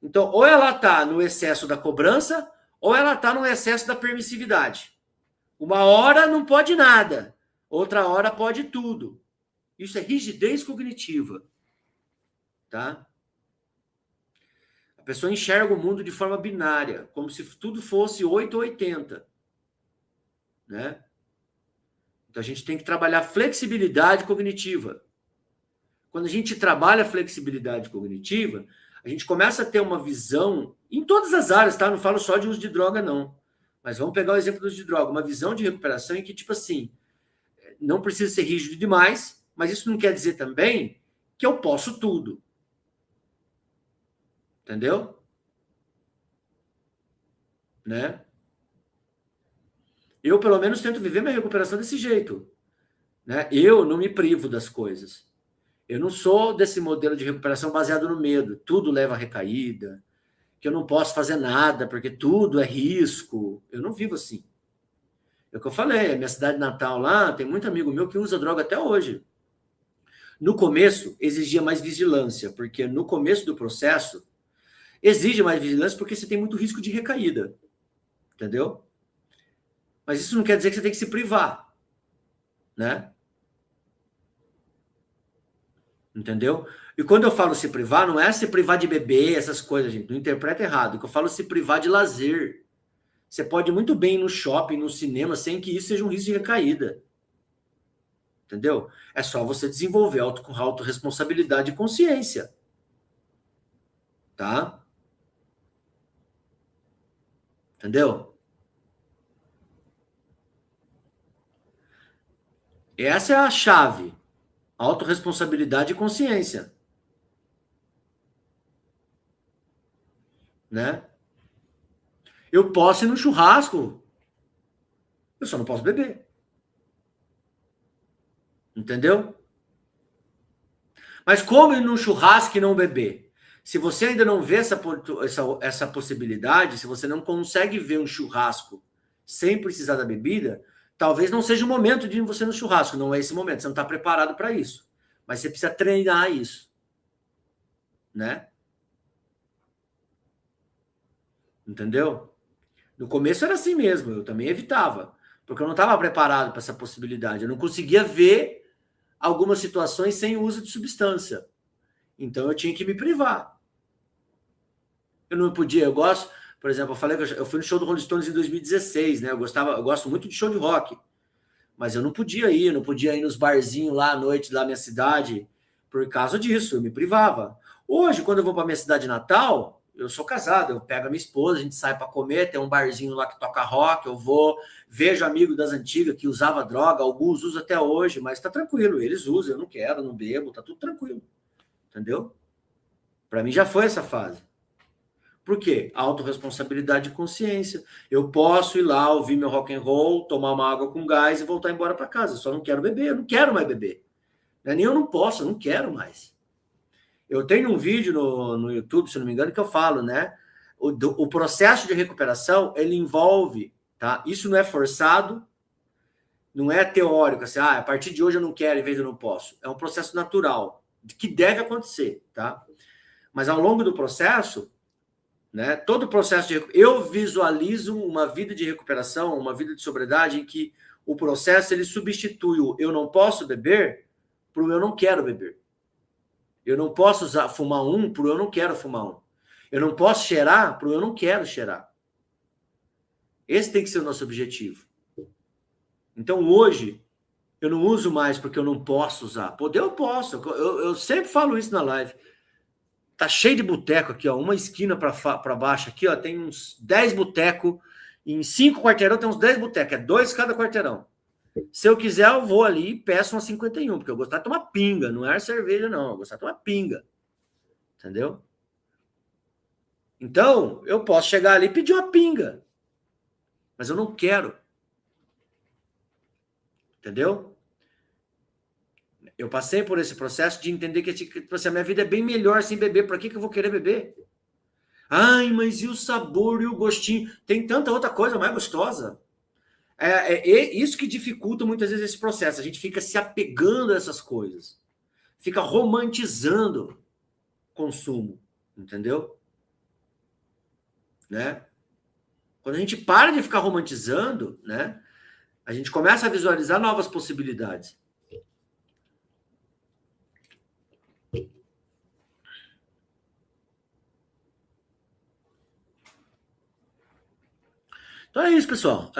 Então, ou ela está no excesso da cobrança, ou ela está no excesso da permissividade. Uma hora não pode nada, outra hora pode tudo. Isso é rigidez cognitiva. Tá? A pessoa enxerga o mundo de forma binária, como se tudo fosse 8 ou 80. Né? Então a gente tem que trabalhar flexibilidade cognitiva. Quando a gente trabalha flexibilidade cognitiva, a gente começa a ter uma visão, em todas as áreas, tá? Não falo só de uso de droga, não. Mas vamos pegar o exemplo do uso de droga, uma visão de recuperação em que, tipo assim, não precisa ser rígido demais, mas isso não quer dizer também que eu posso tudo. Entendeu? Né? Eu, pelo menos, tento viver minha recuperação desse jeito. Né? Eu não me privo das coisas. Eu não sou desse modelo de recuperação baseado no medo. Tudo leva a recaída, que eu não posso fazer nada, porque tudo é risco. Eu não vivo assim. É o que eu falei, a minha cidade natal lá, tem muito amigo meu que usa droga até hoje. No começo, exigia mais vigilância, porque no começo do processo, exige mais vigilância porque você tem muito risco de recaída. Entendeu? Mas isso não quer dizer que você tem que se privar. Né? Entendeu? E quando eu falo se privar, não é se privar de beber, essas coisas, gente. Não interpreta errado. Eu falo se privar de lazer. Você pode muito bem ir no shopping, no cinema, sem que isso seja um risco de recaída. Entendeu? É só você desenvolver autorresponsabilidade e consciência. Tá? Entendeu? Essa é a chave. Autorresponsabilidade e consciência. Né? Eu posso ir no churrasco, eu só não posso beber. Entendeu? Mas como ir num churrasco e não beber? Se você ainda não vê essa possibilidade, se você não consegue ver um churrasco sem precisar da bebida, talvez não seja o momento de ir você no churrasco. Não é esse momento, você não está preparado para isso. Mas você precisa treinar isso. Né? Entendeu? No começo era assim mesmo, eu também evitava. Porque eu não estava preparado para essa possibilidade. Eu não conseguia ver algumas situações sem uso de substância. Então eu tinha que me privar. Eu não podia, eu gosto, por exemplo, eu falei que eu fui no show do Rolling Stones em 2016, né? Eu gosto muito de show de rock. Mas eu não podia ir nos barzinhos lá à noite da minha cidade por causa disso, eu me privava. Hoje, quando eu vou para minha cidade natal, eu sou casado, eu pego a minha esposa, a gente sai para comer, tem um barzinho lá que toca rock, eu vou, vejo amigo das antigas que usava droga, alguns usam até hoje, mas tá tranquilo, eles usam, eu não quero, não bebo, tá tudo tranquilo. Entendeu? Para mim já foi essa fase. Por quê? Autorresponsabilidade e consciência. Eu posso ir lá, ouvir meu rock and roll, tomar uma água com gás e voltar embora para casa. Eu só não quero beber, eu não quero mais beber. Nem eu não posso, eu não quero mais. Eu tenho um vídeo no YouTube, se não me engano, que eu falo, né? O processo de recuperação, ele envolve, tá? Isso não é forçado, não é teórico, assim, a partir de hoje eu não quero, em vez de eu não posso. É um processo natural, que deve acontecer, tá? Mas ao longo do processo, né, todo o processo de... Eu visualizo uma vida de recuperação, uma vida de sobriedade em que o processo ele substitui o eu não posso beber para o eu não quero beber. Eu não posso fumar um para o eu não quero fumar um. Eu não posso cheirar para o eu não quero cheirar. Esse tem que ser o nosso objetivo. Então, hoje, eu não uso mais porque eu não posso usar. Poder eu posso. Eu sempre falo isso na live. Tá cheio de boteco aqui, ó. Uma esquina para baixo aqui, ó. Tem uns 10 botecos. Em 5 quarteirão tem uns 10 botecos. É 2 cada quarteirão. Se eu quiser, eu vou ali e peço uma 51, porque eu gostar de tomar pinga. Não é cerveja, não. Eu gostar de tomar pinga. Entendeu? Então, eu posso chegar ali e pedir uma pinga. Mas eu não quero. Entendeu? Eu passei por esse processo de entender que tipo assim, a minha vida é bem melhor sem beber. Para que eu vou querer beber? Ai, mas e o sabor e o gostinho? Tem tanta outra coisa mais gostosa. É isso que dificulta muitas vezes esse processo. A gente fica se apegando a essas coisas. Fica romantizando o consumo. Entendeu? Né? Quando a gente para de ficar romantizando, né? A gente começa a visualizar novas possibilidades. Então é isso, pessoal.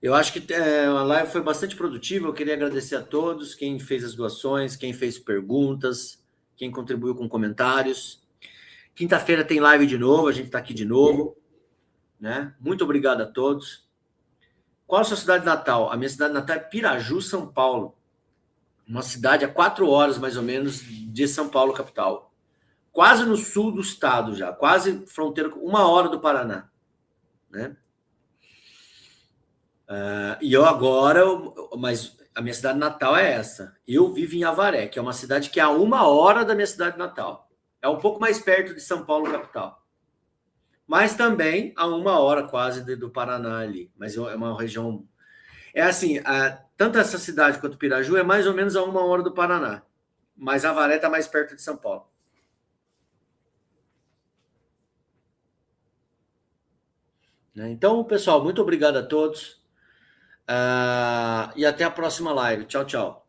Eu acho que a live foi bastante produtiva. Eu queria agradecer a todos, quem fez as doações, quem fez perguntas, quem contribuiu com comentários. Quinta-feira tem live de novo, a gente está aqui de novo. Né? Muito obrigado a todos. Qual a sua cidade natal? A minha cidade natal é Piraju, São Paulo. Uma cidade a 4 horas, mais ou menos, de São Paulo, capital. Quase no sul do estado já, quase fronteira com 1 hora do Paraná. Né? E eu agora, mas a minha cidade natal é essa. Eu vivo em Avaré, que é uma cidade que é a 1 hora da minha cidade natal. É um pouco mais perto de São Paulo, capital. Mas também a 1 hora quase do Paraná ali. Mas é uma região. É assim, tanto essa cidade quanto Piraju é mais ou menos a 1 hora do Paraná. Mas Avaré está mais perto de São Paulo. Né? Então, pessoal, muito obrigado a todos. E até a próxima live. Tchau, tchau.